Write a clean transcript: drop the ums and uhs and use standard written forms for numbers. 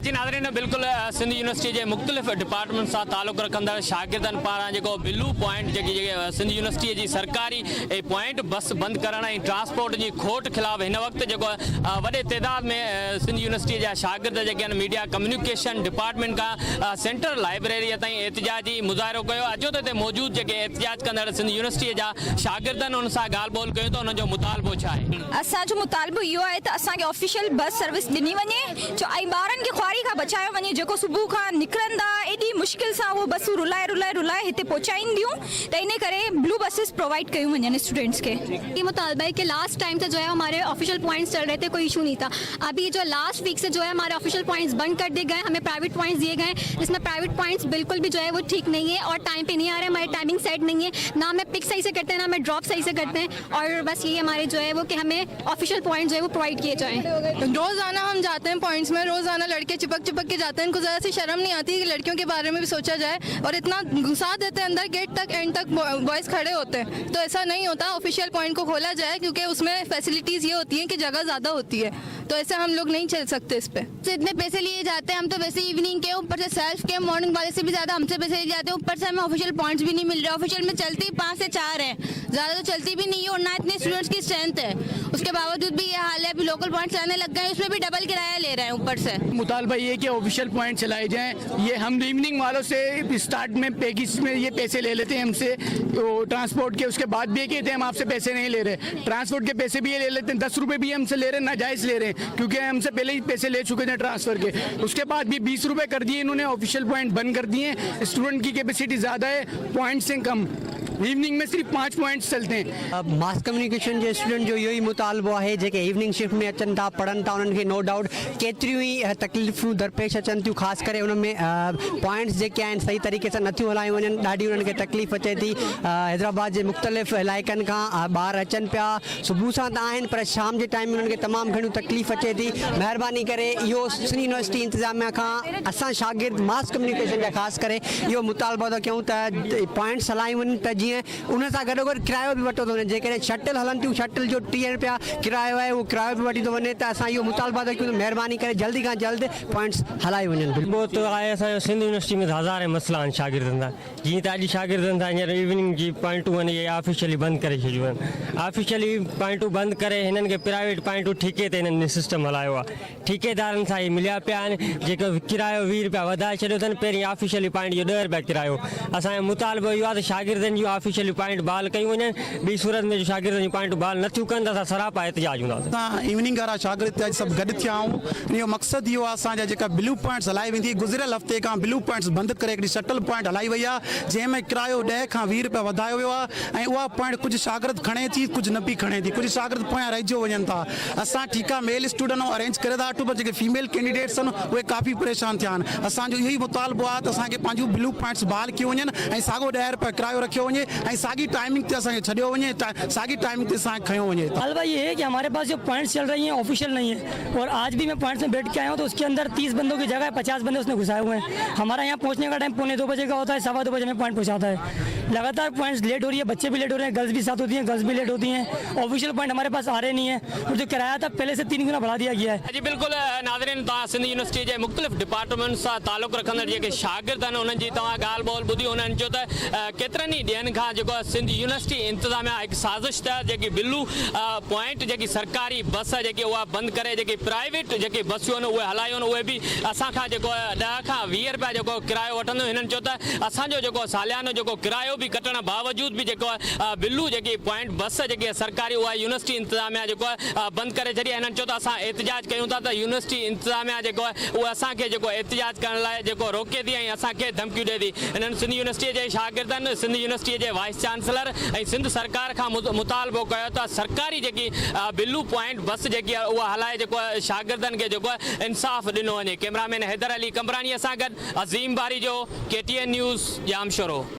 जी नाज़रीन, बिल्कुल सिंध यूनिवर्सिटी के मुख्तलिफ़ डिपार्टमेंट से ताल्लुक़ रखंदड़ शागिर्दन पारां जो बिलू पॉइंट जी सिंध यूनिवर्सिटी की सरकारी पॉइंट बस बंद करण और ट्रांसपोर्ट की खोट खिलाफ़ इन वक्त जो वडे तदाद में सिंध यूनिवर्सिटी जा शागिर्द जो मीडिया कम्युनिकेशन डिपार्टमेंट का सेंट्रल लाइब्रेरी ताईं एहतजाजी मुज़ाहिरो किया। अचो तो मौजूद जो एहतजाज कंदड़ सिंध यूनिवर्सिटी जा शागिर्दन उन सां ॻाल्हि ॿोल कयूं तो उनजो मुतालबो छा आहे। असांजो मुतालबो इहो आहे त असांखे ऑफिशियल बस सर्विस ॾिनी वञे ऐं ॿारनि खे ख़्वारी खां बचायो वञे। जेको सुबुह खां निकिरंदा एॾी मुश्किल सां उहो बसूं रुलाए हिते पहुचाईंदियूं त इन करे ब्लू बसेस प्रोवाइड कयूं वञनि स्टूडेंट्स के। ये मुतालबा है कि लास्ट टाइम से जो है हमारे ऑफिशियल पॉइंट्स चल रहे थे, कोई इशू नहीं था। अभी जो लास्ट वीक से जो है हमारे ऑफिशियल पॉइंट्स बंद कर दिए गए, हमें प्राइवेट पॉइंट्स दिए गए जिसमें प्राइवेट पॉइंट्स बिल्कुल भी जो है वो ठीक नहीं है और टाइम पे नहीं आ रहे, हमारी टाइमिंग सेट नहीं है, ना हमें पिक सही से करते हैं ना हमें ड्रॉप सही से करते हैं। और बस ये हमारे जो है वो कि हमें ऑफिशियल पॉइंट जो है वो प्रोवाइड किए जाएँ। रोज़ाना हम जाते हैं पॉइंट्स में, रोज़ाना लड़के चिपक के जाते हैं। इनको ज़रा सी शर्म नहीं आती कि लड़कियों के बारे में भी सोचा जाए और इतना घुसा देते हैं अंदर, गेट तक एंड तक बॉयज़ खड़े होते हैं। तो ऐसा नहीं होता, ऑफिशियल पॉइंट को खोला जाए क्योंकि उसमें फैसिलिटीज़ ये होती हैं कि जगह ज़्यादा होती है, तो ऐसे हम लोग नहीं चल सकते इस पे। तो इतने पैसे लिए जाते हैं, हम तो वैसे इवनिंग के ऊपर से सेल्फ के मॉर्निंग वाले से भी ज़्यादा हमसे पैसे लिए जाते हैं। ऊपर से हमें ऑफिशियल पॉइंट्स भी नहीं मिल रहे। ऑफिशियल में चलती 5 से 4 है, ज़्यादा तो चलती भी नहीं है और ना इतने स्टूडेंट्स की स्ट्रेंथ है। उसके बावजूद भी ये हाल है। अभी लोकल पॉइंट्स आने लग गए हैं, उसमें भी डबल किराया ले रहे हैं ऊपर से। मुतालबा ये कि ऑफिशियल पॉइंट चलाए जाएं। ये हम इवनिंग वालों से स्टार्ट में पैकेज में ये पैसे ले लेते हैं हमसे तो ट्रांसपोर्ट के, उसके बाद भी कहते हैं हम आपसे पैसे नहीं ले रहे। ट्रांसपोर्ट के पैसे भी ये ले लेते हैं, 10 रुपये भी हमसे ले रहे हैं, नाजायज़ ले रहे हैं क्योंकि हमसे पहले ही पैसे ले चुके थे ट्रांसफ़र के। उसके बाद भी 20 रुपये कर दिए इन्होंने, ऑफिशियल पॉइंट बंद कर दिए। स्टूडेंट की कैपेसिटी ज़्यादा है, पॉइंट से कम, इवनिंग में सिर्फ 5 पॉइंट्स चलते हैं। मास कम्युनिकेशन जो स्टूडेंट जो इहो ई मुतालबो है जो इवनिंग शिफ्ट में अचन था पढ़न था, उन्होंने नो डाउट केतिरियूं ई तकलीफ़ूं दरपेश अचन थियूं। ख़ासि करे उनमें पॉइंट्स जेके आहिनि सही तरीक़े सां नथियूं हलायूं वञनि, ॾाढी उन्हनि खे तकलीफ़ अचे थी। हैदराबाद जे मुख़्तलिफ़ इलाइक़नि खां ॿार अचनि पिया, सुबुह सां त आहिनि पर शाम जे टाइम में उन्हनि खे तमामु घणियूं तकलीफ़ अचे थी। महिरबानी करे इहो सिंध यूनिवर्सिटी इंतिज़ामिया खां असां शागिर्द मास कम्युनिकेशन जा ख़ासि करे इहो मुतालबो था कयूं त पॉइंट्स हलायूं वञनि त जीअं उन सां गॾोगॾु किरायो बि वठो थो वञे। जेकॾहिं शटल हलनि थियूं, शटल जो 30 रुपया किरायो आहे, उहो किरायो बि वठी थो वञे। त असां इहो मुतालबा था कयूं त महिरबानी करे जल्दी खां जल्द पॉइंट्स हलाए वञनि। वो तो आहे असांजो सिंध यूनिवर्सिटी में हज़ार मसला आहिनि शागिर्दनि जा। जीअं त अॼु शागिर्दनि सां हींअर इवनिंग जी पॉइंटूं आहिनि इहे ऑफिशियली बंदि करे छॾियूं आहिनि। ऑफिशियली पॉइंटूं बंदि करे हिननि खे प्राइवेट पॉइंटूं ठेके ते हिननि सिस्टम हलायो आहे। ठेकेदारनि सां इहे मिलिया पिया आहिनि, जेको किरायो 20 रुपया वधाए छॾियो अथनि। पहिरीं ऑफिशियली पॉइंट जो 10 रुपया किरायो। असांजो मुतालबो इहो आहे त शागिर्दनि जूं ऑफिशियली पॉइंट बहाल कयूं वञनि। ॿी सूरत में जो शागिर्दनि जूं पॉइंटूं बहाल नथियूं कनि त असां सरापा एहतजाज हूंदासीं। असां इवनिंग वारा शागिर्द अॼु सभु गॾु थिया आहियूं। इहो मक़सदु इहो आहे असांजा जेका ब्लू पॉइंट्स हलाई वेंदी, गुज़िरियल हफ़्ते खां ब्लू पॉइंट्स बंदि करे हिकिड़ी शटल पॉइंट हलाई वई आहे जंहिंमें किरायो 10 खां 20 रुपया वधायो वियो आहे। ऐं उहा पॉइंट कुझु शागिर्द खणे थी, कुझु न बि खणे थी, कुझु शागिर्द पोयां रहिजी वञनि था। असां ठीकु आहे मेल स्टूडेंट अरेंज करे था वठूं, पर जेके फीमेल कैंडिडेट्स आहिनि उहे काफ़ी परेशान थिया आहिनि। असांजो इहो ई मुतालबो आहे त असांखे पंहिंजूं ब्लू पॉइंट्स बहाल कयूं वञनि ऐं साॻियो 10 रुपया किरायो रखियो वञे ऐं साॻी टाइमिंग ते असांखे छॾियो वञे, साॻी टाइमिंग ते असांखे खयो वञे। हलवा ये है कि हमारे पास जो पॉइंट्स चल रही हैं ऑफिशियल नहीं है और आज भी मैं पॉइंट्स में बैठ के आया हूँ तो उसके अंदर 30 बंदों की जगह 50 बंदे उसने घुसाए हुए हैं। हमारा यहाँ पहुँचने का टाइम 1:45 बजे का होता है, 2:15 बजे में पॉइंट पहुँचाता है। लगातार पॉइंट्स लेट हो रही है, बच्चे भी लेट हो रहे हैं, गर्ल्स भी साथ होती हैं, गर्ल्स भी लेट होती हैं। ऑफिशियल पॉइंट हमारे पास आ रहे नहीं है और जो किराया था पहले से 3 गुना बढ़ा दिया गया है। जी बिल्कुल नाज़रीन, सिंध यूनिवर्सिटी के मुख़्तलिफ़ डिपार्टमेंट से ताल्लुक़ रखंदड़ जेके शागिर्द आहिनि उन्हनि जी तव्हां ॻाल्हि ॿोल ॿुधी। उन्हनि चयो त केतिरनि ई ॾींहंनि खां जेको सिंध यूनिवर्सिटी इंतिज़ामिया हिकु साज़िश तहत जेकी ब्लू पॉइंट जेकी सरकारी बस जेकी उहा बंदि करे जेकी प्राइवेट जेकी बसियूं आहिनि उहे हलायूं आहिनि, उहे बि असांखां जेको 10 खां 20 रुपया जेको किरायो वठंदियूं। हिननि चयो त असांजो जेको सालियानो जेको किरायो बि कटण बावजूद भी जेको बिल्लू जेकी पॉइंट बस जेकी सरकारी उहा यूनिवर्सिटी इंतिज़ामिया जेको बंदि करे छॾी। हिननि चयो त असां एहतजाज कयूं था त यूनिवर्सिटी इंतिज़ामिया जेको उहा असांखे जेको एहतजाज करण लाइ जेको रोके थी ऐं असांखे धमकियूं ॾिए थी। हिननि सिंध यूनिवर्सिटी जे शागिर्दनि, सिंध यूनिवर्सिटी जे वाइस चांसलर ऐं सिंध सरकार खां मुतालबो कयो त सरकारी जेकी बिल्लू पॉइंट बस जेकी आहे उहा हलाए जेको शागिर्दनि खे जेको इंसाफ़ ॾिनो वञे। कैमरामैन हैदर अली कंबरानी सां गॾु अज़ीम बारी जो KTN न्यूज़ जामशोरो।